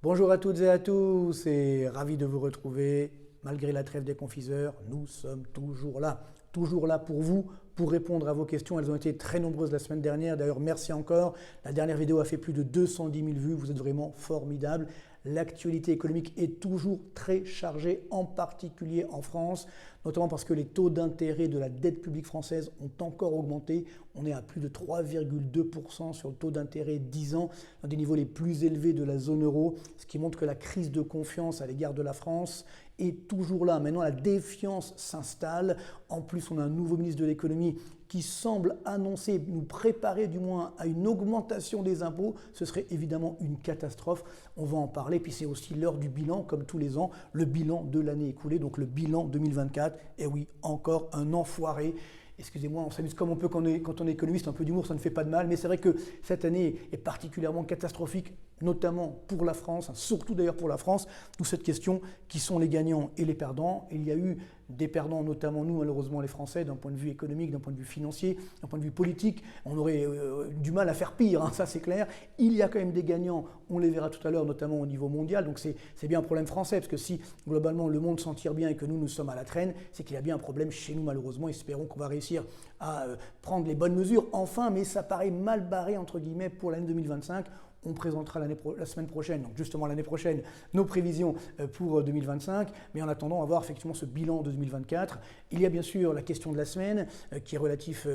Bonjour à toutes et à tous et ravi de vous retrouver. Malgré la trêve des confiseurs, nous sommes toujours là pour vous, pour répondre à vos questions. Elles ont été très nombreuses la semaine dernière. D'ailleurs, merci encore. La dernière vidéo a fait plus de 210 000 vues. Vous êtes vraiment formidables. L'actualité économique est toujours très chargée, en particulier en France, notamment parce que les taux d'intérêt de la dette publique française ont encore augmenté. On est à plus de 3,2% sur le taux d'intérêt 10 ans, un des niveaux les plus élevés de la zone euro, ce qui montre que la crise de confiance à l'égard de la France est toujours là. Maintenant, la défiance s'installe. En plus, on a un nouveau ministre de l'économie qui semble annoncer, nous préparer du moins à une augmentation des impôts. Ce serait évidemment une catastrophe. On va en parler. Puis c'est aussi l'heure du bilan, comme tous les ans, le bilan de l'année écoulée, donc le bilan 2024. Et oui, encore un enfoiré. Excusez-moi, on s'amuse comme on peut quand on est économiste, un peu d'humour, ça ne fait pas de mal, mais c'est vrai que cette année est particulièrement catastrophique, notamment pour la France, surtout d'ailleurs pour la France, d'où cette question, qui sont les gagnants et les perdants. Il y a eu des perdants, notamment nous, malheureusement les Français, d'un point de vue économique, d'un point de vue financier, d'un point de vue politique. On aurait du mal à faire pire, hein, ça c'est clair. Il y a quand même des gagnants, on les verra tout à l'heure, notamment au niveau mondial, donc c'est bien un problème français, parce que si globalement le monde s'en tire bien et que nous sommes à la traîne, c'est qu'il y a bien un problème chez nous malheureusement. Espérons qu'on va réussir à prendre les bonnes mesures enfin, mais ça paraît mal barré entre guillemets pour l'année 2025. On présentera la semaine prochaine, donc justement l'année prochaine, nos prévisions pour 2025. Mais en attendant, on va voir effectivement ce bilan de 2024. Il y a bien sûr la question de la semaine qui est relative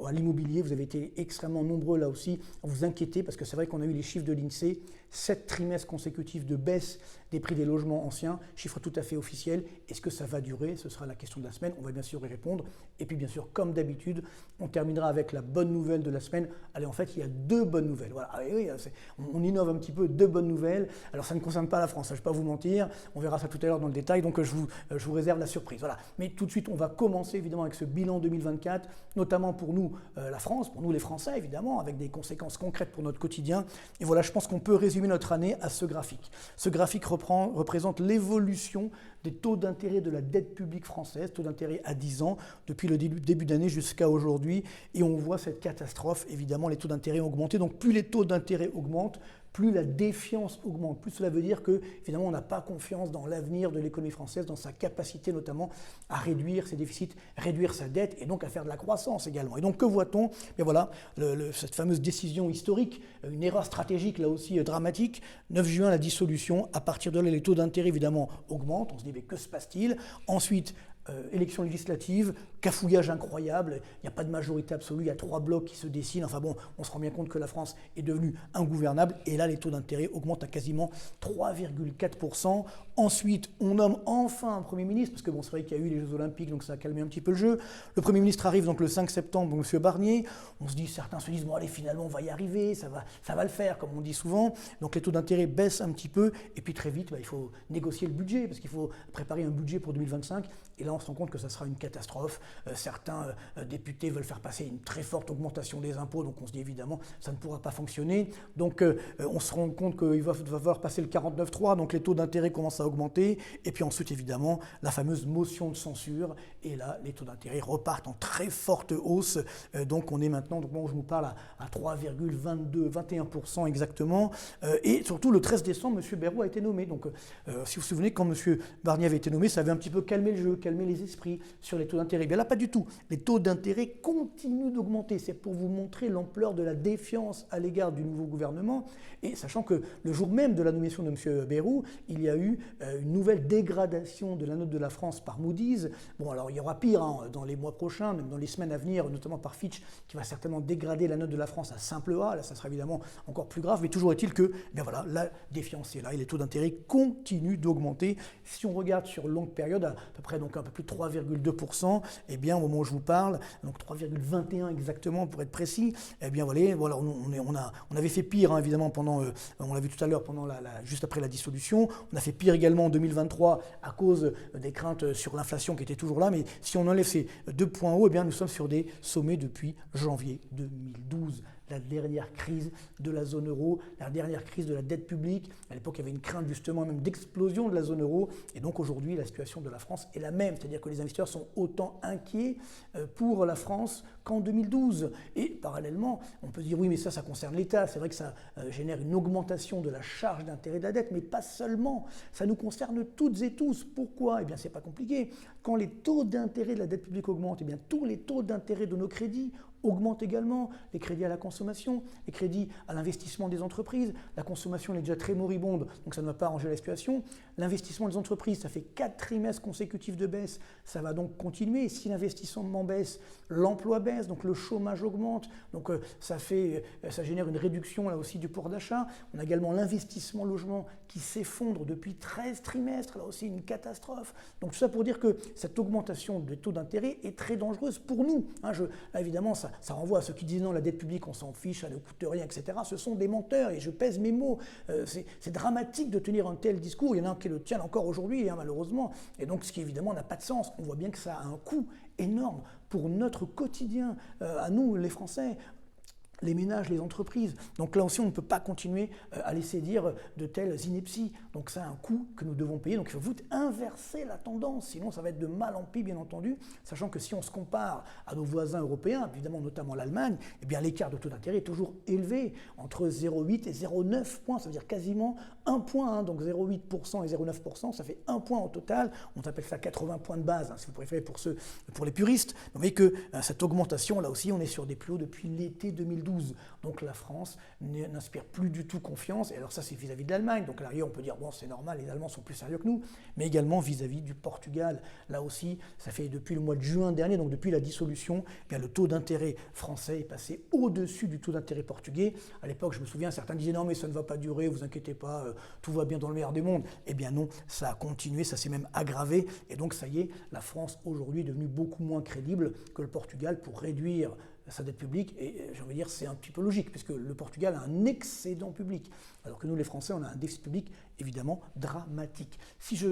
à l'immobilier. Vous avez été extrêmement nombreux là aussi à vous inquiéter parce que c'est vrai qu'on a eu les chiffres de l'INSEE, 7 trimestres consécutifs de baisse des prix des logements anciens, chiffre tout à fait officiel. Est-ce que ça va durer? Ce sera la question de la semaine. On va bien sûr y répondre. Et puis bien sûr, comme d'habitude, on terminera avec la bonne nouvelle de la semaine. Allez, en fait, il y a deux bonnes nouvelles. Voilà. Allez, oui, on innove un petit peu, deux bonnes nouvelles. Alors ça ne concerne pas la France, je ne vais pas vous mentir, on verra ça tout à l'heure dans le détail, donc je vous réserve la surprise. Voilà. Mais tout de suite, on va commencer évidemment avec ce bilan 2024, notamment pour nous, la France, pour nous les Français évidemment, avec des conséquences concrètes pour notre quotidien. Et voilà, je pense qu'on peut résumer notre année à ce graphique. Ce graphique représente l'évolution des taux d'intérêt de la dette publique française, taux d'intérêt à 10 ans, depuis le début d'année jusqu'à aujourd'hui. Et on voit cette catastrophe, évidemment, les taux d'intérêt ont augmenté. Donc plus les taux d'intérêt augmentent, plus la défiance augmente, plus cela veut dire que finalement on n'a pas confiance dans l'avenir de l'économie française, dans sa capacité notamment à réduire ses déficits, réduire sa dette et donc à faire de la croissance également. Et donc que voit-on? Et voilà, cette fameuse décision historique, une erreur stratégique là aussi dramatique, 9 juin la dissolution, à partir de là les taux d'intérêt évidemment augmentent, on se dit mais que se passe-t-il? Ensuite, élection législative, cafouillage incroyable, il n'y a pas de majorité absolue, il y a 3 blocs qui se dessinent, enfin bon, on se rend bien compte que la France est devenue ingouvernable, et là les taux d'intérêt augmentent à quasiment 3,4%. Ensuite, on nomme enfin un Premier ministre, parce que bon, c'est vrai qu'il y a eu les Jeux Olympiques, donc ça a calmé un petit peu le jeu. Le Premier ministre arrive donc le 5 septembre, donc M. Barnier, certains se disent, bon allez, finalement on va y arriver, ça va le faire, comme on dit souvent, donc les taux d'intérêt baissent un petit peu, et puis très vite, il faut négocier le budget, parce qu'il faut préparer un budget pour 2025, et là on se rend compte que ça sera une catastrophe. Certains députés veulent faire passer une très forte augmentation des impôts, donc on se dit évidemment ça ne pourra pas fonctionner. Donc on se rend compte qu'il va falloir passer le 49.3, donc les taux d'intérêt commencent à augmenter, et puis ensuite évidemment la fameuse motion de censure, et là les taux d'intérêt repartent en très forte hausse, donc on est maintenant, donc bon, je vous parle à 3,21% exactement, et surtout le 13 décembre, M. Bayrou a été nommé, donc si vous vous souvenez, quand M. Barnier avait été nommé, ça avait un petit peu calmé le jeu, calmé les esprits sur les taux d'intérêt. Bien là, pas du tout. Les taux d'intérêt continuent d'augmenter. C'est pour vous montrer l'ampleur de la défiance à l'égard du nouveau gouvernement. Et sachant que le jour même de la nomination de M. Bayrou, il y a eu une nouvelle dégradation de la note de la France par Moody's. Bon, alors il y aura pire dans les mois prochains, même dans les semaines à venir, notamment par Fitch, qui va certainement dégrader la note de la France à simple A. Là, ça sera évidemment encore plus grave. Mais toujours est-il que, bien voilà, la défiance est là et les taux d'intérêt continuent d'augmenter. Si on regarde sur longue période, à peu près donc un peu plus de 3,2%, et bien au moment où je vous parle, donc 3,21 exactement pour être précis, et bien voilà, on avait fait pire évidemment pendant, on l'a vu tout à l'heure, juste après la dissolution, on a fait pire également en 2023 à cause des craintes sur l'inflation qui étaient toujours là, mais si on enlève ces 2 points hauts, et bien nous sommes sur des sommets depuis janvier 2012. la dernière crise de la zone euro, la dernière crise de la dette publique. À l'époque, il y avait une crainte justement même d'explosion de la zone euro. Et donc aujourd'hui, la situation de la France est la même. C'est-à-dire que les investisseurs sont autant inquiets pour la France qu'en 2012. Et parallèlement, on peut dire oui, mais ça concerne l'État. C'est vrai que ça génère une augmentation de la charge d'intérêt de la dette, mais pas seulement. Ça nous concerne toutes et tous. Pourquoi? Eh bien, c'est pas compliqué. Quand les taux d'intérêt de la dette publique augmentent, eh bien, tous les taux d'intérêt de nos crédits augmentent également, les crédits à la consommation, les crédits à l'investissement des entreprises. La consommation elle est déjà très moribonde, donc ça ne va pas arranger la situation. L'investissement des entreprises, ça fait 4 trimestres consécutifs de baisse, ça va donc continuer. Si l'investissement baisse, l'emploi baisse, donc le chômage augmente, donc ça génère une réduction là aussi du pouvoir d'achat. On a également l'investissement logement qui s'effondre depuis 13 trimestres, là aussi une catastrophe. Donc tout ça pour dire que cette augmentation des taux d'intérêt est très dangereuse pour nous. Là, évidemment, ça renvoie à ceux qui disent non, la dette publique, on s'en fiche, ça ne coûte rien, etc. Ce sont des menteurs et je pèse mes mots. C'est dramatique de tenir un tel discours. Il y en a un qui le tient encore aujourd'hui, malheureusement. Et donc, ce qui évidemment n'a pas de sens. On voit bien que ça a un coût énorme pour notre quotidien, à nous, les Français. Les ménages, les entreprises. Donc là aussi, on ne peut pas continuer à laisser dire de telles inepties. Donc ça a un coût que nous devons payer. Donc il faut vous inverser la tendance, sinon ça va être de mal en pis, bien entendu, sachant que si on se compare à nos voisins européens, évidemment notamment l'Allemagne, eh bien l'écart de taux d'intérêt est toujours élevé, entre 0,8 et 0,9 points, ça veut dire quasiment 1 point, donc 0,8% et 0,9%, ça fait 1 point au total. On appelle ça 80 points de base, si vous préférez pour les puristes. Vous voyez que cette augmentation, là aussi, on est sur des plus hauts depuis l'été 2012. Donc la France n'inspire plus du tout confiance. Et alors ça, c'est vis-à-vis de l'Allemagne. Donc là, on peut dire, bon, c'est normal, les Allemands sont plus sérieux que nous. Mais également vis-à-vis du Portugal. Là aussi, ça fait depuis le mois de juin dernier, donc depuis la dissolution, eh bien, le taux d'intérêt français est passé au-dessus du taux d'intérêt portugais. À l'époque, je me souviens, certains disaient, non, mais ça ne va pas durer, vous inquiétez pas, tout va bien dans le meilleur des mondes. Eh bien non, ça a continué, ça s'est même aggravé. Et donc ça y est, la France aujourd'hui est devenue beaucoup moins crédible que le Portugal pour réduire sa dette publique, et j'ai envie de dire c'est un petit peu logique, puisque le Portugal a un excédent public, alors que nous les Français on a un déficit public évidemment dramatique. Si je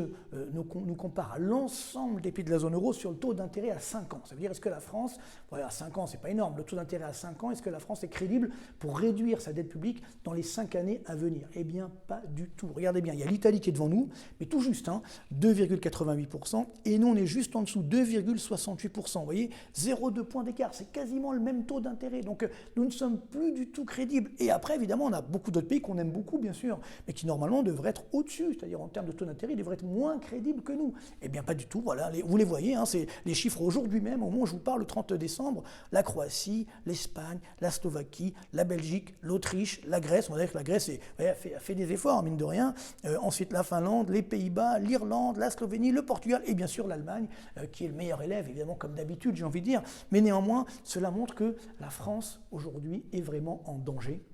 nous compare à l'ensemble des pays de la zone euro sur le taux d'intérêt à 5 ans, ça veut dire est-ce que la France, à 5 ans c'est pas énorme, le taux d'intérêt à 5 ans, est-ce que la France est crédible pour réduire sa dette publique dans les 5 années à venir? Eh bien pas du tout. Regardez bien, il y a l'Italie qui est devant nous, mais tout juste, 2,88%, et nous on est juste en dessous, 2,68%, vous voyez, 0,2 points d'écart, c'est quasiment le même taux d'intérêt, donc nous ne sommes plus du tout crédibles. Et après évidemment on a beaucoup d'autres pays qu'on aime beaucoup bien sûr, mais qui normalement devraient être au-dessus, c'est-à-dire en termes de taux d'intérêt, ils devraient être moins crédibles que nous. Eh bien pas du tout, voilà, vous les voyez, c'est les chiffres aujourd'hui même, au moment où je vous parle, le 30 décembre, la Croatie, l'Espagne, la Slovaquie, la Belgique, l'Autriche, la Grèce, on va dire que la Grèce a fait des efforts, mine de rien, ensuite la Finlande, les Pays-Bas, l'Irlande, la Slovénie, le Portugal, et bien sûr l'Allemagne, qui est le meilleur élève, évidemment comme d'habitude, j'ai envie de dire, mais néanmoins, cela montre que la France aujourd'hui est vraiment en danger.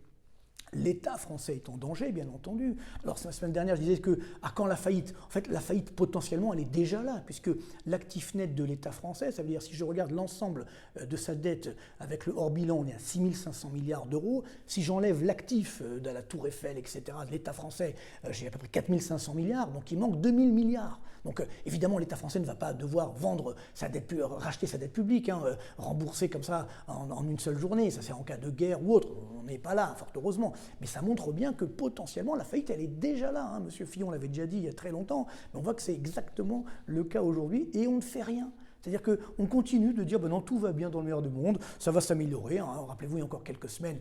L'État français est en danger, bien entendu. Alors, la semaine dernière, je disais que, à quand la faillite? En fait, la faillite, potentiellement, elle est déjà là, puisque l'actif net de l'État français, ça veut dire, si je regarde l'ensemble de sa dette avec le hors-bilan, on est à 6 500 milliards d'euros. Si j'enlève l'actif de la Tour Eiffel, etc., de l'État français, j'ai à peu près 4 500 milliards, donc il manque 2 000 milliards. Donc, évidemment, l'État français ne va pas devoir vendre sa dette, racheter sa dette publique, rembourser comme ça en une seule journée. Ça, c'est en cas de guerre ou autre. On n'est pas là, fort heureusement. Mais ça montre bien que potentiellement la faillite, elle est déjà là. Monsieur Fillon l'avait déjà dit il y a très longtemps. Mais on voit que c'est exactement le cas aujourd'hui et on ne fait rien. C'est-à-dire qu'on continue de dire non, tout va bien dans le meilleur du monde, ça va s'améliorer. Rappelez-vous, il y a encore quelques semaines,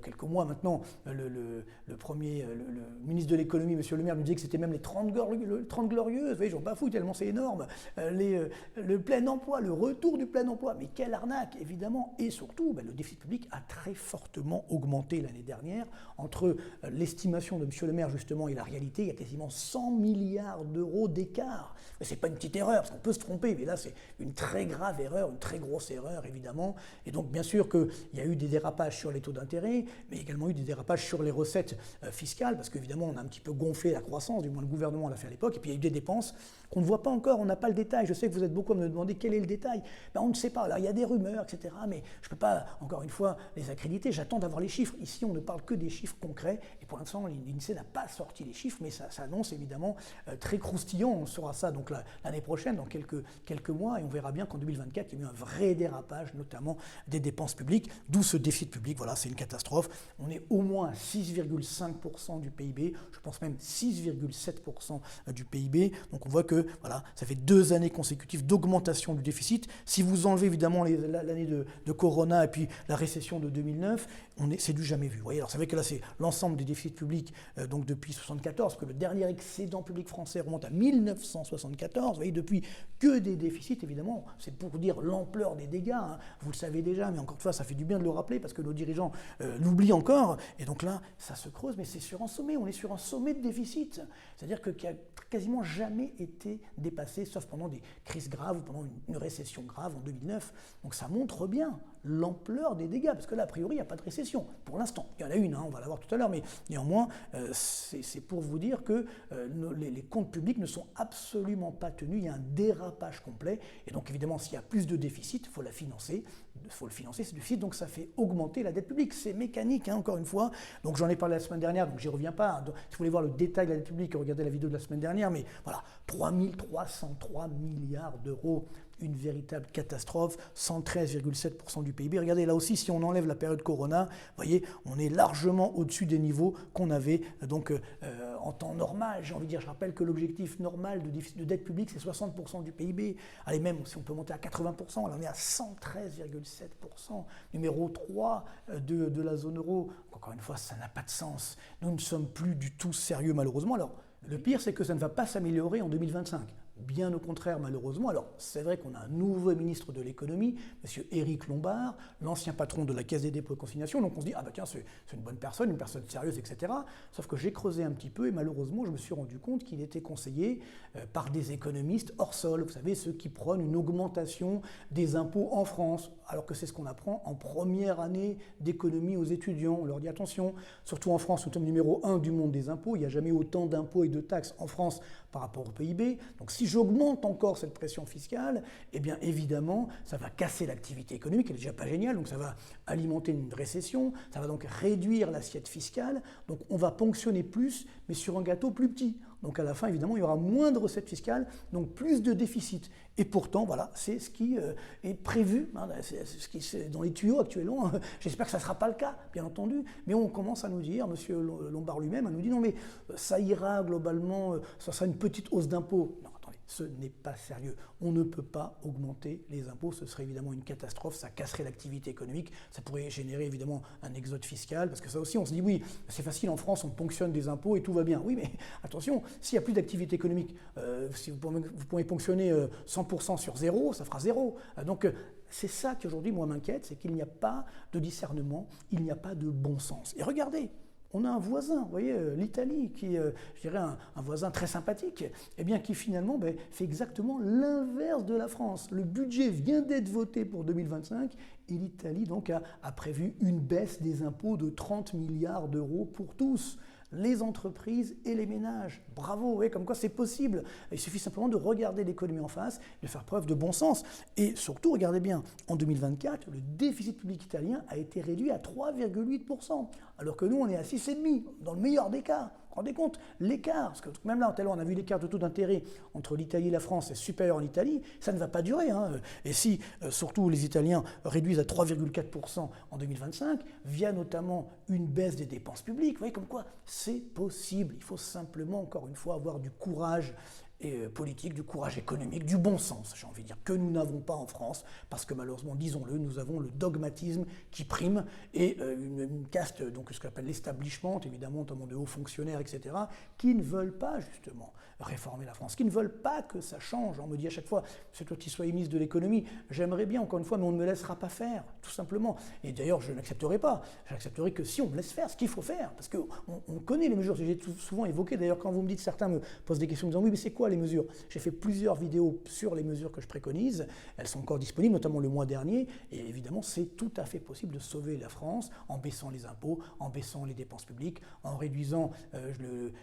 quelques mois maintenant, le ministre de l'économie, M. Le Maire, nous disait que c'était même les 30 glorieuses. Vous voyez, j'en bafouille tellement c'est énorme. Le plein emploi, le retour du plein emploi. Mais quelle arnaque, évidemment. Et surtout, le déficit public a très fortement augmenté l'année dernière. Entre l'estimation de M. Le Maire, justement, et la réalité, il y a quasiment 100 milliards d'euros d'écart. Ce n'est pas une petite erreur, parce qu'on peut se tromper, mais là, c'est une très grave erreur, une très grosse erreur, évidemment. Et donc, bien sûr qu'il y a eu des dérapages sur les taux d'intérêt, mais également eu des dérapages sur les recettes fiscales, parce qu'évidemment, on a un petit peu gonflé la croissance, du moins le gouvernement l'a fait à l'époque, et puis il y a eu des dépenses qu'on ne voit pas encore, on n'a pas le détail. Je sais que vous êtes beaucoup à me demander quel est le détail. On ne sait pas. Alors, il y a des rumeurs, etc., mais je ne peux pas, encore une fois, les accréditer. J'attends d'avoir les chiffres. Ici, on ne parle que des chiffres concrets, et pour l'instant, l'INSEE n'a pas sorti les chiffres, mais ça annonce évidemment très croustillant. On saura ça donc l'année prochaine, dans quelques quelques mois et on verra bien qu'en 2024, il y a eu un vrai dérapage, notamment des dépenses publiques, d'où ce déficit public. Voilà, c'est une catastrophe. On est au moins à 6,5% du PIB, je pense même 6,7% du PIB. Donc on voit que voilà, ça fait 2 années consécutives d'augmentation du déficit. Si vous enlevez évidemment l'année de Corona et puis la récession de 2009, c'est du jamais vu. Vous voyez, alors c'est vrai que là, c'est l'ensemble des déficits publics donc depuis 1974, parce que le dernier excédent public français remonte à 1974. Vous voyez, depuis que des déficits, évidemment, c'est pour dire l'ampleur des dégâts. Hein. Vous le savez déjà, mais encore une fois, ça fait du bien de le rappeler parce que nos dirigeants l'oublient encore. Et donc là, ça se creuse, mais c'est sur un sommet. On est sur un sommet de déficit. C'est-à-dire qui n'a quasiment jamais été dépassé, sauf pendant des crises graves ou pendant une récession grave en 2009. Donc ça montre bien l'ampleur des dégâts, parce que là, a priori, il n'y a pas de récession, pour l'instant. Il y en a une, hein, on va la voir tout à l'heure, mais néanmoins, c'est pour vous dire que les comptes publics ne sont absolument pas tenus, il y a un dérapage complet, et donc évidemment, s'il y a plus de déficit, il faut la financer, il faut le financer, c'est du déficit, donc ça fait augmenter la dette publique, c'est mécanique, hein, encore une fois, donc j'en ai parlé la semaine dernière, donc j'y reviens pas, hein. Donc, si vous voulez voir le détail de la dette publique, regardez la vidéo de la semaine dernière, mais voilà, 3 303 milliards d'euros, une véritable catastrophe, 113,7% du PIB. Regardez, là aussi, si on enlève la période Corona, vous voyez, on est largement au-dessus des niveaux qu'on avait donc, en temps normal. J'ai envie de dire, je rappelle que l'objectif normal de dette publique, c'est 60% du PIB. Allez, même si on peut monter à 80%, là on est à 113,7%, numéro 3 de la zone euro. Encore une fois, ça n'a pas de sens. Nous ne sommes plus du tout sérieux, malheureusement. Alors, le pire, c'est que ça ne va pas s'améliorer en 2025. Bien au contraire, malheureusement. Alors, c'est vrai qu'on a un nouveau ministre de l'économie, M. Éric Lombard, l'ancien patron de la Caisse des dépôts et consignations. Donc on se dit, ah bah tiens, c'est une bonne personne, une personne sérieuse, etc. Sauf que j'ai creusé un petit peu et malheureusement, je me suis rendu compte qu'il était conseillé par des économistes hors sol. Vous savez, ceux qui prônent une augmentation des impôts en France, alors que c'est ce qu'on apprend en première année d'économie aux étudiants. On leur dit attention, surtout en France, nous sommes numéro 1 du monde des impôts. Il n'y a jamais autant d'impôts et de taxes en France par rapport au PIB. Donc si j'augmente encore cette pression fiscale, eh bien évidemment, ça va casser l'activité économique, elle n'est déjà pas géniale, donc ça va alimenter une récession, ça va donc réduire l'assiette fiscale, donc on va ponctionner plus, mais sur un gâteau plus petit. Donc à la fin, évidemment, il y aura moins de recettes fiscales, donc plus de déficit. Et pourtant, voilà, c'est ce qui est prévu, hein, c'est ce qui est dans les tuyaux actuellement. J'espère que ça ne sera pas le cas, bien entendu, mais on commence à nous dire, M. Lombard lui-même, nous dit non mais ça ira globalement, ça sera une petite hausse d'impôts. Non, attendez, ce n'est pas sérieux. On ne peut pas augmenter les impôts, ce serait évidemment une catastrophe, ça casserait l'activité économique, ça pourrait générer évidemment un exode fiscal, parce que ça aussi on se dit oui, c'est facile en France, on ponctionne des impôts et tout va bien. Oui, mais attention, s'il n'y a plus d'activité économique, si vous pouvez ponctionner 100% sur zéro, ça fera zéro. Donc c'est ça qui aujourd'hui moi m'inquiète, c'est qu'il n'y a pas de discernement, il n'y a pas de bon sens. Et regardez, on a un voisin, vous voyez, l'Italie, qui est, je dirais, un voisin très sympathique, eh bien, qui finalement fait exactement l'inverse de la France. Le budget vient d'être voté pour 2025 et l'Italie donc a prévu une baisse des impôts de 30 milliards d'euros pour tous. Les entreprises et les ménages. Bravo, vous voyez, comme quoi c'est possible. Il suffit simplement de regarder l'économie en face, de faire preuve de bon sens. Et surtout, regardez bien, en 2024, le déficit public italien a été réduit à 3,8%, alors que nous, on est à 6,5%, dans le meilleur des cas. Vous vous rendez compte, l'écart, parce que même là, tout à l'heure, on a vu l'écart de taux d'intérêt entre l'Italie et la France est supérieur en Italie, ça ne va pas durer. Hein. Et si, surtout, les Italiens réduisent à 3,4% en 2025, via notamment une baisse des dépenses publiques, vous voyez comme quoi c'est possible. Il faut simplement, encore une fois, avoir du courage politique, du courage économique, du bon sens, j'ai envie de dire, que nous n'avons pas en France, parce que malheureusement, disons-le, nous avons le dogmatisme qui prime et une caste, donc ce qu'on appelle l'establishment, évidemment, notamment de hauts fonctionnaires, etc., qui ne veulent pas, justement, réformer la France, qui ne veulent pas que ça change. On me dit à chaque fois, c'est toi qui sois ministre de l'économie, j'aimerais bien, encore une fois, mais on ne me laissera pas faire, tout simplement. Et d'ailleurs, je n'accepterai pas. J'accepterai que si on me laisse faire ce qu'il faut faire, parce qu'on connaît les mesures. J'ai souvent évoqué, d'ailleurs, quand vous me dites, certains me posent des questions en me disant, oui, mais c'est quoi les mesures? J'ai fait plusieurs vidéos sur les mesures que je préconise, elles sont encore disponibles, notamment le mois dernier, et évidemment, c'est tout à fait possible de sauver la France en baissant les impôts, en baissant les dépenses publiques, en réduisant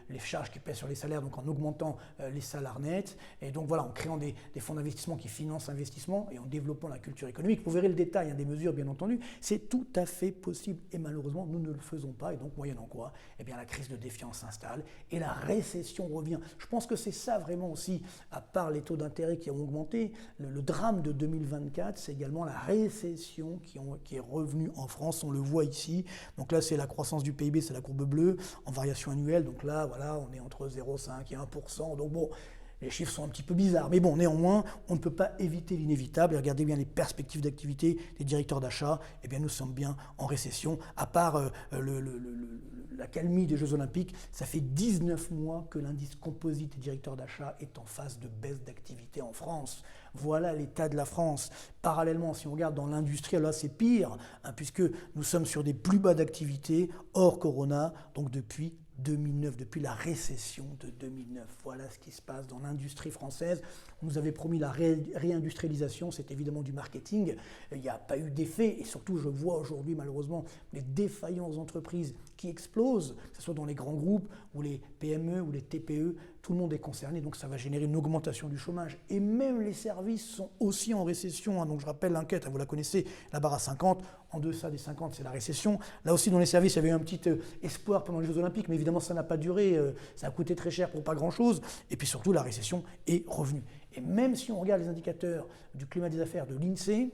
les charges qui pèsent sur les salaires, donc en augmentant les salaires nets, et donc voilà, en créant des fonds d'investissement qui financent l'investissement et en développant la culture économique. Vous verrez le détail des mesures, bien entendu, c'est tout à fait possible, et malheureusement, nous ne le faisons pas, et donc, moyennant quoi, eh bien, la crise de défiance s'installe, et la récession revient. Je pense que c'est ça vraiment énormément aussi, à part les taux d'intérêt qui ont augmenté, le drame de 2024, c'est également la récession qui est revenue en France, on le voit ici. Donc là, c'est la croissance du PIB, c'est la courbe bleue, en variation annuelle. Donc là, voilà, on est entre 0,5 et 1%. Donc bon, les chiffres sont un petit peu bizarres, mais bon, néanmoins, on ne peut pas éviter l'inévitable. Et regardez bien les perspectives d'activité des directeurs d'achat. Eh bien, nous sommes bien en récession. À part l'accalmie des Jeux Olympiques, ça fait 19 mois que l'indice composite des directeurs d'achat est en phase de baisse d'activité en France. Voilà l'état de la France. Parallèlement, si on regarde dans l'industrie, là c'est pire, puisque nous sommes sur des plus bas d'activité hors Corona, donc depuis 2009, depuis la récession de 2009. Voilà ce qui se passe dans l'industrie française. On nous avait promis la réindustrialisation, c'est évidemment du marketing. Il n'y a pas eu d'effet, et surtout je vois aujourd'hui malheureusement les défaillances d'entreprises qui explosent, que ce soit dans les grands groupes ou les PME ou les TPE, tout le monde est concerné, donc ça va générer une augmentation du chômage. Et même les services sont aussi en récession, donc je rappelle l'enquête, vous la connaissez, la barre à 50, en deçà des 50 c'est la récession. Là aussi dans les services, il y avait eu un petit espoir pendant les Jeux Olympiques, mais évidemment ça n'a pas duré, ça a coûté très cher pour pas grand-chose, et puis surtout la récession est revenue. Et même si on regarde les indicateurs du climat des affaires de l'INSEE,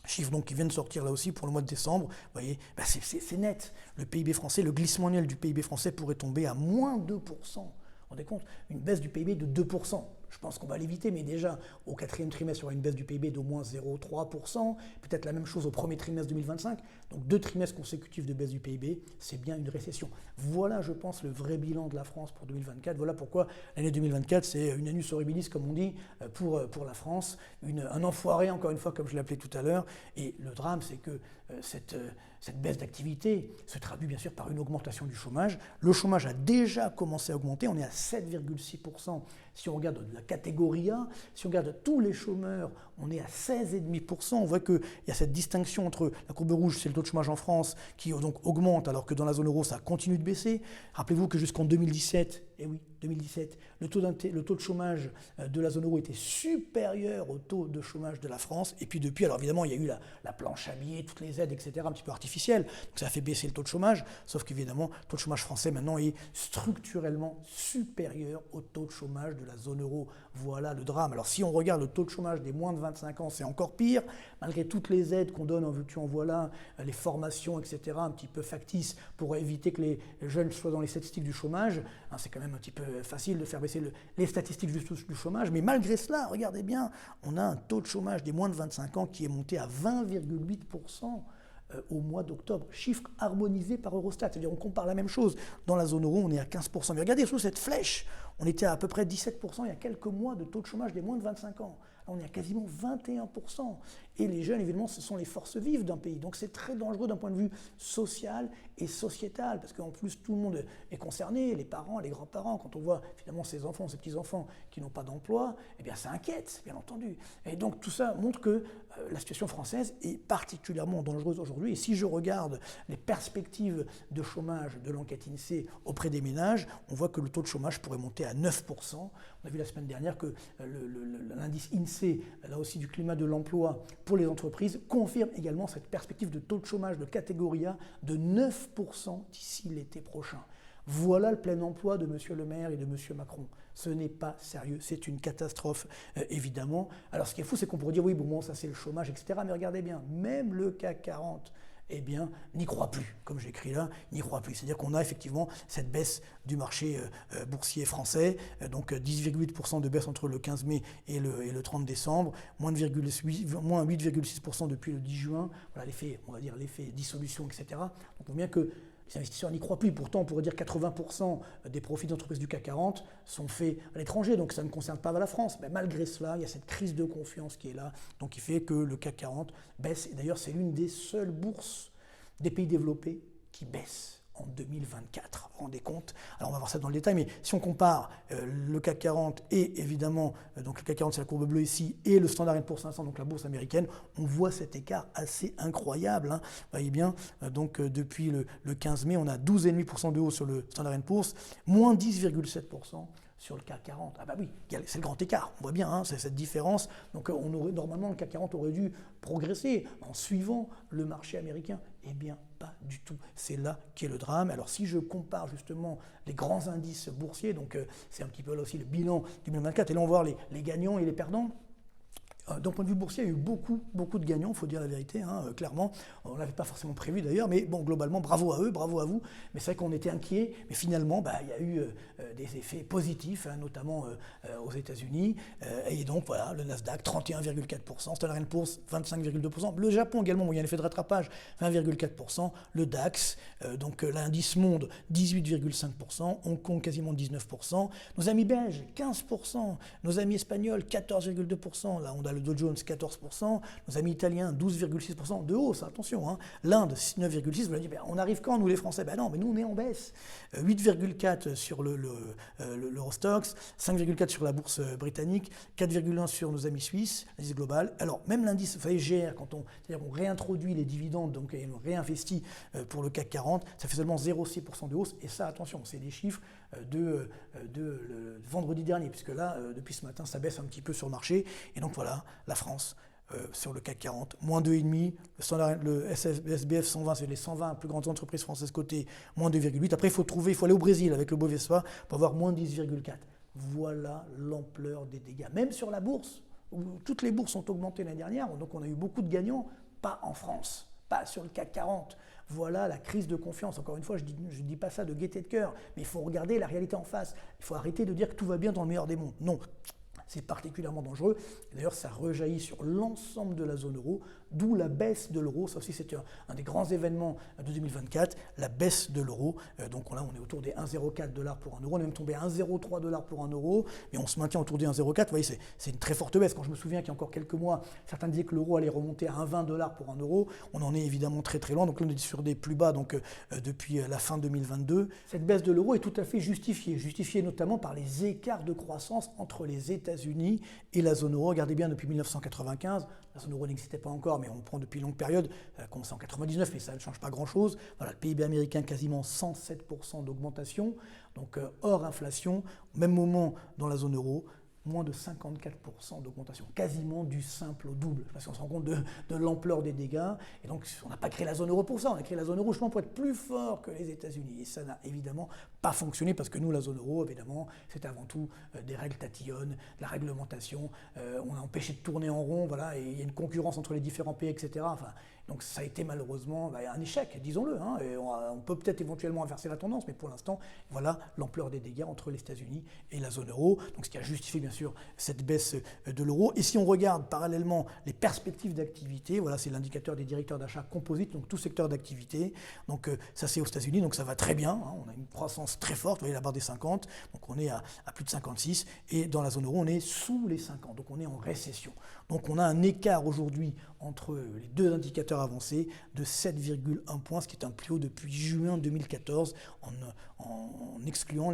chiffre donc qui vient de sortir là aussi pour le mois de décembre, vous voyez, c'est net. Le PIB français, le glissement annuel du PIB français pourrait tomber à moins 2%. Vous vous rendez compte? Une baisse du PIB de 2%. Je pense qu'on va l'éviter, mais déjà, au quatrième trimestre, il y aura une baisse du PIB d'au moins 0,3%, peut-être la même chose au premier trimestre 2025. Donc 2 trimestres consécutifs de baisse du PIB, c'est bien une récession. Voilà, je pense, le vrai bilan de la France pour 2024. Voilà pourquoi l'année 2024, c'est une annus horribilis, comme on dit, pour la France. Un enfoiré, encore une fois, comme je l'ai appelé tout à l'heure. Et le drame, c'est que cette baisse d'activité se traduit bien sûr par une augmentation du chômage. Le chômage a déjà commencé à augmenter, on est à 7,6%. Si on regarde la catégorie A, si on regarde tous les chômeurs, on est à 16,5%. On voit qu'il y a cette distinction entre la courbe rouge, c'est le taux de chômage en France, qui donc augmente alors que dans la zone euro, ça continue de baisser. Rappelez-vous que jusqu'en 2017, eh oui, 2017, le taux de chômage de la zone euro était supérieur au taux de chômage de la France. Et puis depuis, alors évidemment, il y a eu la planche à billets, toutes les aides, etc., un petit peu artificielles. Donc ça a fait baisser le taux de chômage. Sauf qu'évidemment, le taux de chômage français maintenant est structurellement supérieur au taux de chômage de la zone euro. Voilà le drame. Alors si on regarde le taux de chômage des moins de 25 ans, c'est encore pire. Malgré toutes les aides qu'on donne en veux-tu en voilà, les formations, etc., un petit peu factices pour éviter que les jeunes soient dans les statistiques du chômage, c'est quand même un petit peu facile de faire baisser les statistiques du chômage. Mais malgré cela, regardez bien, on a un taux de chômage des moins de 25 ans qui est monté à 20,8%. Au mois d'octobre, chiffre harmonisé par Eurostat, c'est-à-dire on compare la même chose. Dans la zone euro, on est à 15%. Mais regardez sous cette flèche, on était à peu près 17% il y a quelques mois de taux de chômage des moins de 25 ans. Là, on est à quasiment 21%. Et les jeunes, évidemment, ce sont les forces vives d'un pays. Donc c'est très dangereux d'un point de vue social et sociétal, parce qu'en plus, tout le monde est concerné, les parents, les grands-parents. Quand on voit finalement ces enfants, ces petits-enfants qui n'ont pas d'emploi, eh bien ça inquiète, bien entendu. Et donc tout ça montre que la situation française est particulièrement dangereuse aujourd'hui. Et si je regarde les perspectives de chômage de l'enquête INSEE auprès des ménages, on voit que le taux de chômage pourrait monter à 9%. On a vu la semaine dernière que l'indice INSEE, là aussi du climat de l'emploi pour les entreprises, confirme également cette perspective de taux de chômage de catégorie A de 9% d'ici l'été prochain. Voilà le plein emploi de M. Le Maire et de M. Macron. Ce n'est pas sérieux, c'est une catastrophe, évidemment. Alors ce qui est fou, c'est qu'on pourrait dire, oui, bon, ça c'est le chômage, etc. Mais regardez bien, même le CAC 40, eh bien, n'y croit plus, comme j'écris là, n'y croit plus. C'est-à-dire qu'on a effectivement cette baisse du marché boursier français, donc 10,8% de baisse entre le 15 mai et le 30 décembre, moins 8,6% depuis le 10 juin, voilà l'effet, on va dire l'effet dissolution, etc. Donc on voit bien que les investisseurs n'y croient plus. Pourtant, on pourrait dire que 80% des profits d'entreprises du CAC 40 sont faits à l'étranger, donc ça ne concerne pas la France. Mais malgré cela, il y a cette crise de confiance qui est là, donc qui fait que le CAC 40 baisse. Et d'ailleurs, c'est l'une des seules bourses des pays développés qui baisse en 2024. Vous vous rendez compte? Alors on va voir ça dans le détail, mais si on compare le CAC 40 et évidemment, donc le CAC 40 c'est la courbe bleue ici, et le Standard & Poor's 500, donc la bourse américaine, on voit cet écart assez incroyable. Vous voyez bien, donc depuis le 15 mai, on a 12,5% de hausse sur le Standard & Poor's, moins 10,7% sur le CAC 40. Ah bah oui, c'est le grand écart, on voit bien, hein, c'est cette différence. Donc normalement, le CAC 40 aurait dû progresser en suivant le marché américain. Eh bien, pas du tout. C'est là qu'est le drame. Alors si je compare justement les grands indices boursiers, donc c'est un petit peu là aussi le bilan du 2024, et là on va voir les gagnants et les perdants. D'un point de vue boursier, il y a eu beaucoup de gagnants, il faut dire la vérité, hein, clairement. On ne l'avait pas forcément prévu d'ailleurs, mais bon, globalement, bravo à eux, bravo à vous. Mais c'est vrai qu'on était inquiets, mais finalement, il y a eu des effets positifs, hein, notamment aux États-Unis. Et donc, voilà, le Nasdaq, 31,4%, Standard & Poor's, 25,2%. Le Japon également, il y a un effet de rattrapage, 20,4%. Le DAX, donc l'indice monde, 18,5%. Hong Kong, quasiment 19%. Nos amis belges, 15%. Nos amis espagnols, 14,2%. Là, on a le Dow Jones 14%, nos amis italiens 12,6% de hausse, attention, hein. L'Inde 9,6%, vous l'avez dit, on arrive quand nous les Français? Ben non, mais nous on est en baisse. 8,4% sur l'Eurostoxx, 5,4% sur la bourse britannique, 4,1% sur nos amis suisses, l'indice global. Alors même l'indice, vous savez, GR, c'est-à-dire on réintroduit les dividendes, donc on réinvestit pour le CAC 40, ça fait seulement 0,6% de hausse, et ça, attention, c'est des chiffres de vendredi dernier, puisque là, depuis ce matin, ça baisse un petit peu sur le marché, et donc voilà, la France, sur le CAC 40, moins 2,5, le SBF 120, c'est les 120 plus grandes entreprises françaises cotées, moins 2,8. Après, il faut aller au Brésil avec le Bovespa pour avoir moins 10,4. Voilà l'ampleur des dégâts. Même sur la bourse, où toutes les bourses ont augmenté l'année dernière, donc on a eu beaucoup de gagnants, pas en France, pas sur le CAC 40. Voilà la crise de confiance. Encore une fois, je ne dis pas ça de gaieté de cœur, mais il faut regarder la réalité en face. Il faut arrêter de dire que tout va bien dans le meilleur des mondes. Non. C'est particulièrement dangereux. D'ailleurs, ça rejaillit sur l'ensemble de la zone euro, d'où la baisse de l'euro. Ça aussi, c'était un des grands événements de 2024, la baisse de l'euro. Donc là, on est autour des 1,04 $ pour un euro. On est même tombé à 1,03 $ pour un euro, mais on se maintient autour des 1,04. Vous voyez, c'est une très forte baisse. Quand je me souviens qu'il y a encore quelques mois, certains disaient que l'euro allait remonter à 1,20 $ pour un euro. On en est évidemment très très loin. Donc là, on est sur des plus bas depuis la fin 2022. Cette baisse de l'euro est tout à fait justifiée notamment par les écarts de croissance entre les États-Unis et la zone euro. Regardez bien, depuis 1995, la zone euro n'existait pas encore, mais on le prend depuis une longue période, ça a commencé en 99, mais ça ne change pas grand-chose. Voilà, le PIB américain, quasiment 107% d'augmentation, donc hors inflation, au même moment dans la zone euro, moins de 54% d'augmentation, quasiment du simple au double, parce qu'on se rend compte de l'ampleur des dégâts. Et donc, on n'a pas créé la zone euro pour ça, on a créé la zone euro justement pour être plus fort que les États-Unis. Et ça n'a évidemment pas fonctionné, parce que nous, la zone euro, évidemment, c'est avant tout des règles tatillonnes, de la réglementation, on a empêché de tourner en rond, voilà, et il y a une concurrence entre les différents pays, etc. Enfin, donc ça a été malheureusement un échec, disons-le. Hein, et on peut peut-être éventuellement inverser la tendance, mais pour l'instant, voilà l'ampleur des dégâts entre les États-Unis et la zone euro. Donc ce qui a justifié bien sûr cette baisse de l'euro. Et si on regarde parallèlement les perspectives d'activité, voilà, c'est l'indicateur des directeurs d'achat composite, donc tout secteur d'activité. Donc ça c'est aux États-Unis, donc ça va très bien. Hein, on a une croissance très forte, vous voyez la barre des 50, donc on est à plus de 56. Et dans la zone euro, on est sous les 50, donc on est en récession. Donc on a un écart aujourd'hui entre les deux indicateurs avancés de 7,1 points, ce qui est un plus haut depuis juin 2014, en excluant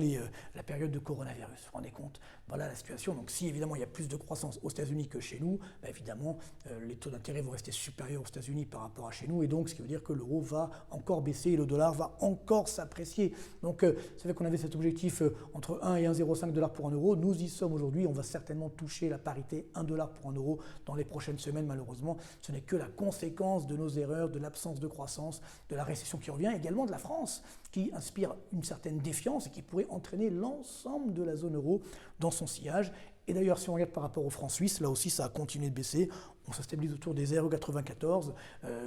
la période de coronavirus. Vous vous rendez compte? Voilà la situation. Donc si évidemment il y a plus de croissance aux États-Unis que chez nous, évidemment les taux d'intérêt vont rester supérieurs aux États-Unis par rapport à chez nous, et donc ce qui veut dire que l'euro va encore baisser et le dollar va encore s'apprécier. Donc ça fait qu'on avait cet objectif entre 1 et 1,05 $ pour un euro. Nous y sommes aujourd'hui. On va certainement toucher la parité 1 $ pour un euro dans les prochaines semaines, malheureusement. Ce n'est que la conséquence de nos erreurs, de l'absence de croissance, de la récession qui revient, également de la France, qui inspire une certaine défiance et qui pourrait entraîner l'ensemble de la zone euro dans son sillage. Et d'ailleurs, si on regarde par rapport au franc suisse, là aussi, ça a continué de baisser. On se stabilise autour des 0,94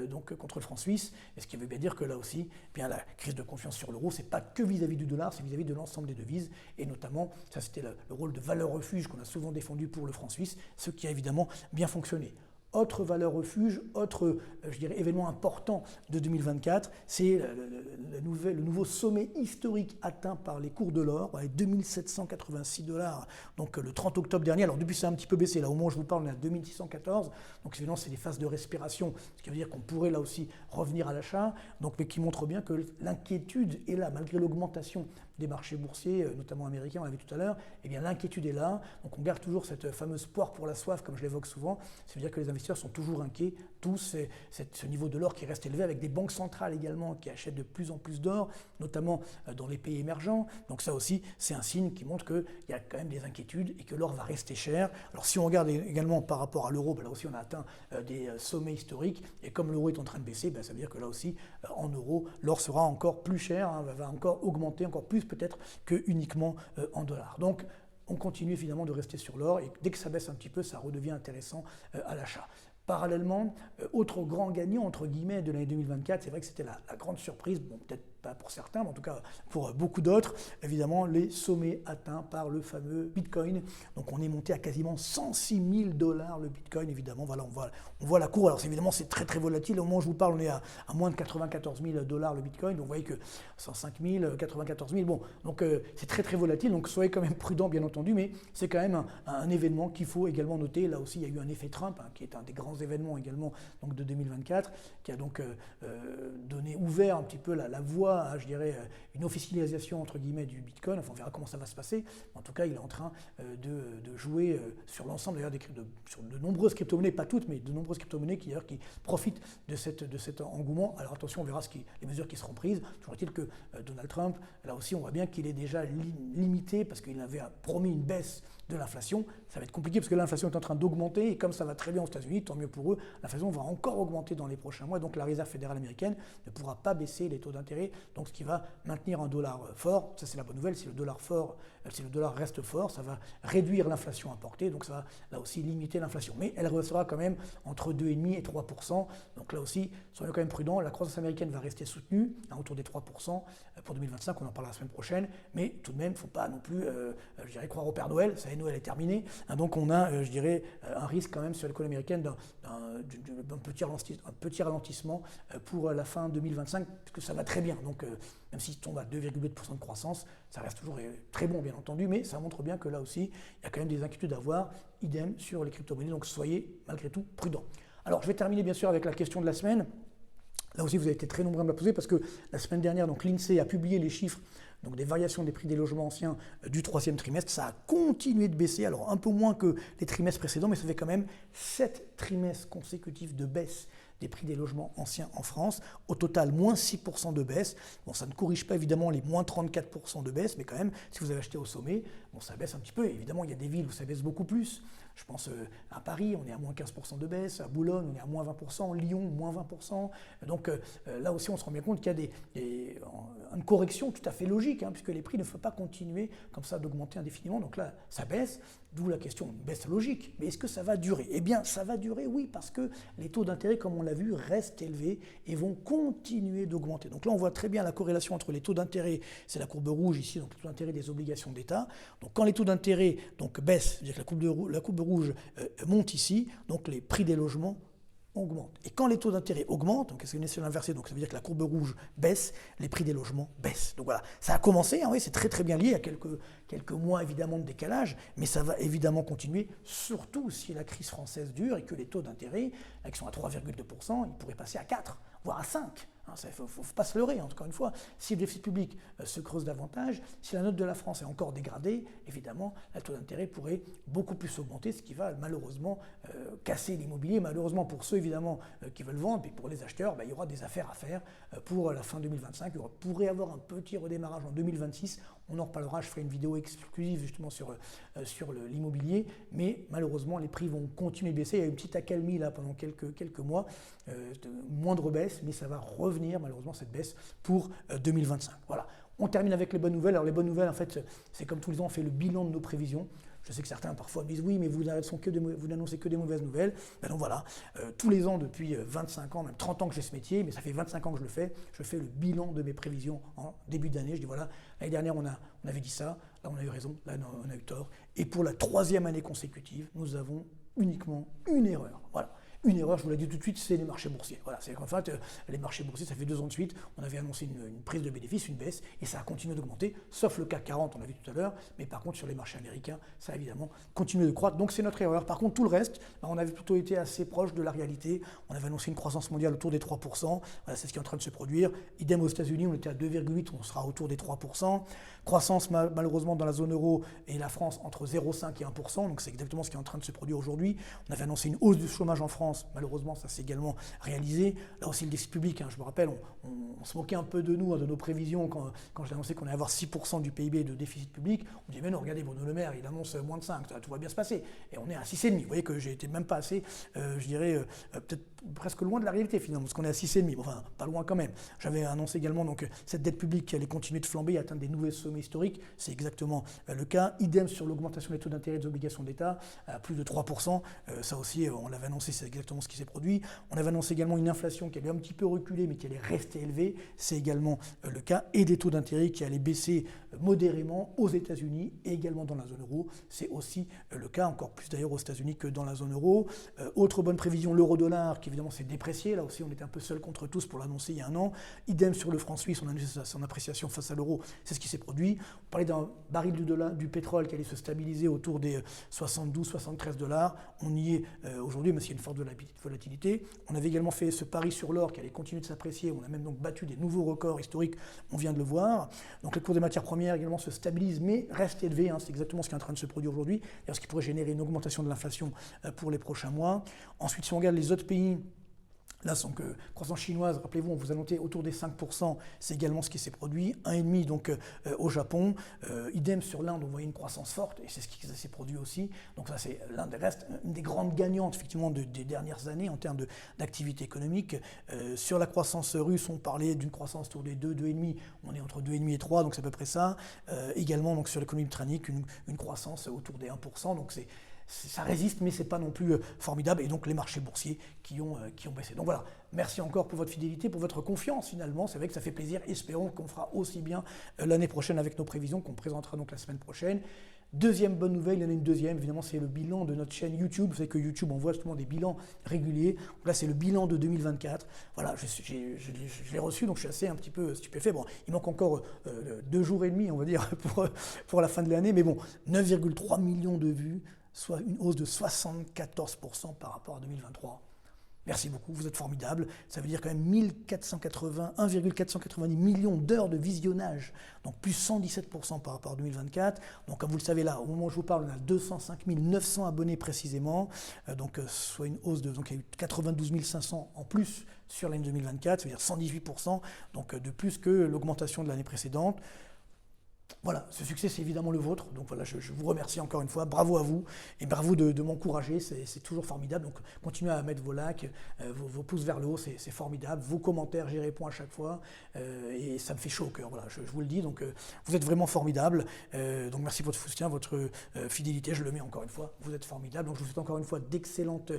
donc contre le franc suisse. Et ce qui veut bien dire que là aussi, bien, la crise de confiance sur l'euro, ce n'est pas que vis-à-vis du dollar, c'est vis-à-vis de l'ensemble des devises. Et notamment, ça c'était le rôle de valeur refuge qu'on a souvent défendu pour le franc suisse, ce qui a évidemment bien fonctionné. Autre valeur refuge, autre événement important de 2024, c'est le nouveau sommet historique atteint par les cours de l'or, les 2786 $. Donc le 30 octobre dernier, alors depuis ça a un petit peu baissé, là au moment où je vous parle, on est à 2614, donc évidemment c'est des phases de respiration, ce qui veut dire qu'on pourrait là aussi revenir à l'achat, donc, mais qui montre bien que l'inquiétude est là, malgré l'augmentation des marchés boursiers, notamment américains, on l'a vu tout à l'heure, eh bien l'inquiétude est là. Donc on garde toujours cette fameuse poire pour la soif, comme je l'évoque souvent. Ça veut dire que les investisseurs sont toujours inquiets. Tous, ce niveau de l'or qui reste élevé, avec des banques centrales également qui achètent de plus en plus d'or, notamment dans les pays émergents. Donc ça aussi, c'est un signe qui montre qu'il y a quand même des inquiétudes et que l'or va rester cher. Alors si on regarde également par rapport à l'euro, là aussi on a atteint des sommets historiques. Et comme l'euro est en train de baisser, ça veut dire que là aussi, en euros, l'or sera encore plus cher, va encore augmenter, encore plus peut-être que uniquement en dollars. Donc on continue évidemment de rester sur l'or et dès que ça baisse un petit peu, ça redevient intéressant à l'achat. Parallèlement, autre grand gagnant entre guillemets de l'année 2024, c'est vrai que c'était la grande surprise, bon, peut-être pas pour certains, mais en tout cas pour beaucoup d'autres, évidemment les sommets atteints par le fameux Bitcoin. Donc on est monté à quasiment 106 000 $ le Bitcoin, évidemment, voilà, on voit la courbe. Alors évidemment c'est très très volatile, au moment où je vous parle on est à moins de 94 000 $ le Bitcoin, donc vous voyez que 105 000, 94 000, bon, donc c'est très très volatile, donc soyez quand même prudents bien entendu, mais c'est quand même un événement qu'il faut également noter. Là aussi il y a eu un effet Trump, qui est un des grands événements également donc, de 2024, qui a donc ouvert un petit peu la voie à, je dirais, une officialisation entre guillemets du Bitcoin. Enfin, on verra comment ça va se passer. En tout cas, il est en train de jouer sur l'ensemble d'ailleurs sur de nombreuses crypto-monnaies, pas toutes, mais de nombreuses crypto-monnaies qui profitent de cet engouement. Alors attention, on verra les mesures qui seront prises. Toujours est-il que Donald Trump, là aussi, on voit bien qu'il est déjà limité parce qu'il avait promis une baisse de l'inflation. Ça va être compliqué parce que l'inflation est en train d'augmenter et comme ça va très bien aux États-Unis, tant mieux pour eux, l'inflation va encore augmenter dans les prochains mois. Donc la Réserve fédérale américaine ne pourra pas baisser les taux d'intérêt, donc ce qui va maintenir un dollar fort. Ça c'est la bonne nouvelle. Si le dollar reste fort, ça va réduire l'inflation importée, donc ça va là aussi limiter l'inflation. Mais elle restera quand même entre 2,5 et 3%. Donc là aussi, soyons quand même prudents. La croissance américaine va rester soutenue, autour des 3% pour 2025. On en parlera la semaine prochaine. Mais tout de même, il ne faut pas non plus, je dirais, croire au Père Noël. Ça y est, Noël est terminé. Donc on a, je dirais, un risque quand même sur l'économie américaine d'un petit ralentissement pour la fin 2025, puisque ça va très bien. Donc même s'il tombe à 2,8% de croissance, ça reste toujours très bon, bien entendu, mais ça montre bien que là aussi, il y a quand même des inquiétudes à avoir, idem sur les crypto-monnaies, donc soyez malgré tout prudents. Alors je vais terminer bien sûr avec la question de la semaine. Là aussi, vous avez été très nombreux à me la poser parce que la semaine dernière, donc l'INSEE a publié les chiffres donc des variations des prix des logements anciens du troisième trimestre. Ça a continué de baisser, alors un peu moins que les trimestres précédents, mais ça fait quand même 7 trimestres consécutifs de baisse des prix des logements anciens en France. Au total, moins 6% de baisse. Bon, ça ne corrige pas évidemment les moins 34% de baisse, mais quand même, si vous avez acheté au sommet, bon, ça baisse un petit peu. Évidemment, il y a des villes où ça baisse beaucoup plus. Je pense à Paris, on est à moins 15% de baisse, à Boulogne, on est à moins 20%, Lyon, moins 20%. Donc là aussi, on se rend bien compte qu'il y a une correction tout à fait logique, puisque les prix ne peuvent pas continuer comme ça d'augmenter indéfiniment. Donc là, ça baisse, d'où la question, une baisse logique. Mais est-ce que ça va durer? Eh bien, ça va durer, oui, parce que les taux d'intérêt, comme on l'a vu, restent élevés et vont continuer d'augmenter. Donc là, on voit très bien la corrélation entre les taux d'intérêt, c'est la courbe rouge ici, donc les taux d'intérêt des obligations d'État. Donc quand les taux d'intérêt baissent, c'est-à-dire que la courbe rouge monte ici, donc les prix des logements augmentent. Et quand les taux d'intérêt augmentent, donc c'est une échelle inversée, donc ça veut dire que la courbe rouge baisse, les prix des logements baissent. Donc voilà, ça a commencé, oui, c'est très très bien lié, il y a quelques mois évidemment de décalage, mais ça va évidemment continuer, surtout si la crise française dure et que les taux d'intérêt, qui sont à 3,2%, ils pourraient passer à 4, voire à 5. Il ne faut pas se leurrer, encore une fois. Si le déficit public se creuse davantage, si la note de la France est encore dégradée, évidemment, le taux d'intérêt pourrait beaucoup plus augmenter, ce qui va malheureusement casser l'immobilier. Malheureusement pour ceux, évidemment, qui veulent vendre, puis pour les acheteurs, il y aura des affaires à faire pour la fin 2025. Il pourrait y avoir un petit redémarrage en 2026. On en reparlera, je ferai une vidéo exclusive justement sur l'immobilier, mais malheureusement, les prix vont continuer de baisser. Il y a une petite accalmie là pendant quelques mois, moindre baisse, mais ça va revenir malheureusement cette baisse pour 2025. Voilà. On termine avec les bonnes nouvelles. Alors les bonnes nouvelles, en fait, c'est comme tous les ans, on fait le bilan de nos prévisions. Je sais que certains parfois me disent oui, mais vous n'annoncez que des mauvaises nouvelles. Ben donc voilà, tous les ans depuis 25 ans, même 30 ans que j'ai ce métier, mais ça fait 25 ans que je le fais, je fais le bilan de mes prévisions en début d'année. Je dis voilà, l'année dernière on avait dit ça, là on a eu raison, là on a eu tort. Et pour la 3e année consécutive, nous avons uniquement une erreur. Voilà. Une erreur, je vous l'ai dit tout de suite, c'est les marchés boursiers. Voilà, c'est qu'en fait, les marchés boursiers, ça fait 2 ans de suite, on avait annoncé une prise de bénéfices, une baisse, et ça a continué d'augmenter, sauf le CAC 40, on l'a vu tout à l'heure, mais par contre, sur les marchés américains, ça a évidemment continué de croître, donc c'est notre erreur. Par contre, tout le reste, on avait plutôt été assez proche de la réalité, on avait annoncé une croissance mondiale autour des 3%, voilà, c'est ce qui est en train de se produire. Idem aux États-Unis, on était à 2,8, on sera autour des 3%. Croissance malheureusement dans la zone euro et la France entre 0,5 et 1%, donc c'est exactement ce qui est en train de se produire aujourd'hui. On avait annoncé une hausse du chômage en France, malheureusement ça s'est également réalisé. Là aussi le déficit public, je me rappelle, on se moquait un peu de nous, de nos prévisions quand j'ai annoncé qu'on allait avoir 6% du PIB de déficit public. On dit mais non, regardez Bruno Le Maire, il annonce moins de 5, tout va bien se passer. Et on est à 6,5. Vous voyez que j'ai été même pas assez, je dirais, peut-être presque loin de la réalité finalement, parce qu'on est à 6,5, enfin pas loin quand même. J'avais annoncé également donc, cette dette publique qui allait continuer de flamber et atteindre des nouveaux sommets historiques, c'est exactement le cas. Idem sur l'augmentation des taux d'intérêt des obligations d'État, à plus de 3%, ça aussi on l'avait annoncé, c'est exactement ce qui s'est produit. On avait annoncé également une inflation qui allait un petit peu reculer mais qui allait rester élevée, c'est également le cas, et des taux d'intérêt qui allaient baisser modérément aux États-Unis et également dans la zone euro, c'est aussi le cas, encore plus d'ailleurs aux États-Unis que dans la zone euro. Autre bonne prévision, l'euro-dollar qui évidemment s'est déprécié, là aussi on était un peu seul contre tous pour l'annoncer il y a un an. Idem sur le franc suisse, on a annoncé son appréciation face à l'euro, c'est ce qui s'est produit. On parlait d'un baril du pétrole qui allait se stabiliser autour des 72-73 $, on y est aujourd'hui, mais s'il y a une forte volatilité. On avait également fait ce pari sur l'or qui allait continuer de s'apprécier, on a même donc battu des nouveaux records historiques, on vient de le voir. Donc les cours des matières premières également se stabilisent, mais restent élevés, c'est exactement ce qui est en train de se produire aujourd'hui, ce qui pourrait générer une augmentation de l'inflation pour les prochains mois. Ensuite, si on regarde les autres pays, là, donc, croissance chinoise, rappelez-vous, on vous a noté autour des 5%, c'est également ce qui s'est produit. 1,5% donc au Japon. Idem sur l'Inde, on voyait une croissance forte, et c'est ce qui s'est produit aussi. Donc ça, c'est l'Inde reste une des grandes gagnantes, effectivement, des dernières années en termes d'activité économique. Sur la croissance russe, on parlait d'une croissance autour des 2, 2,5%, on est entre 2,5% et 3%, donc c'est à peu près ça. Également, donc, sur l'économie britannique, une croissance autour des 1%, donc ça résiste, mais ce n'est pas non plus formidable. Et donc les marchés boursiers qui ont baissé. Donc voilà, merci encore pour votre fidélité, pour votre confiance finalement. C'est vrai que ça fait plaisir. Espérons qu'on fera aussi bien l'année prochaine avec nos prévisions qu'on présentera donc la semaine prochaine. Deuxième bonne nouvelle, il y en a une deuxième, évidemment c'est le bilan de notre chaîne YouTube. Vous savez que YouTube envoie justement des bilans réguliers. Donc là c'est le bilan de 2024. Voilà, je l'ai reçu, donc je suis assez un petit peu stupéfait. Bon, il manque encore 2 jours et demi, on va dire, pour la fin de l'année. Mais bon, 9,3 millions de vues, soit une hausse de 74% par rapport à 2023. Merci beaucoup, vous êtes formidables. Ça veut dire quand même 1,490 millions d'heures de visionnage, donc plus 117% par rapport à 2024. Donc comme vous le savez là, au moment où je vous parle, on a 205 900 abonnés précisément, donc soit une hausse donc il y a eu 92 500 en plus sur l'année 2024, ça veut dire 118%, donc de plus que l'augmentation de l'année précédente. Voilà, ce succès, c'est évidemment le vôtre. Donc voilà, je vous remercie encore une fois. Bravo à vous et bravo de m'encourager. C'est toujours formidable. Donc continuez à mettre vos likes, vos pouces vers le haut, c'est formidable. Vos commentaires, j'y réponds à chaque fois et ça me fait chaud au cœur. Voilà, je vous le dis. Donc vous êtes vraiment formidables. Donc merci pour votre soutien, votre fidélité. Je le mets encore une fois. Vous êtes formidables. Donc je vous souhaite encore une fois d'excellentes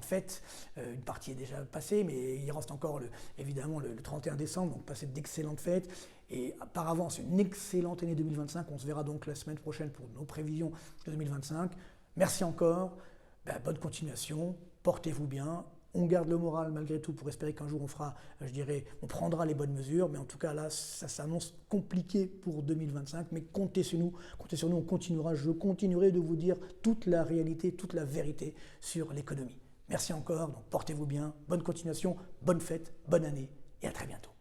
fêtes. Une partie est déjà passée, mais il reste encore évidemment le 31 décembre. Donc passez d'excellentes fêtes. Et par avance, une excellente année 2025. On se verra donc la semaine prochaine pour nos prévisions de 2025. Merci encore. Bonne continuation. Portez-vous bien. On garde le moral malgré tout pour espérer qu'un jour on fera, on prendra les bonnes mesures. Mais en tout cas là, ça s'annonce compliqué pour 2025. Mais comptez sur nous, on continuera. Je continuerai de vous dire toute la réalité, toute la vérité sur l'économie. Merci encore. Donc portez-vous bien. Bonne continuation, bonne fête, bonne année et à très bientôt.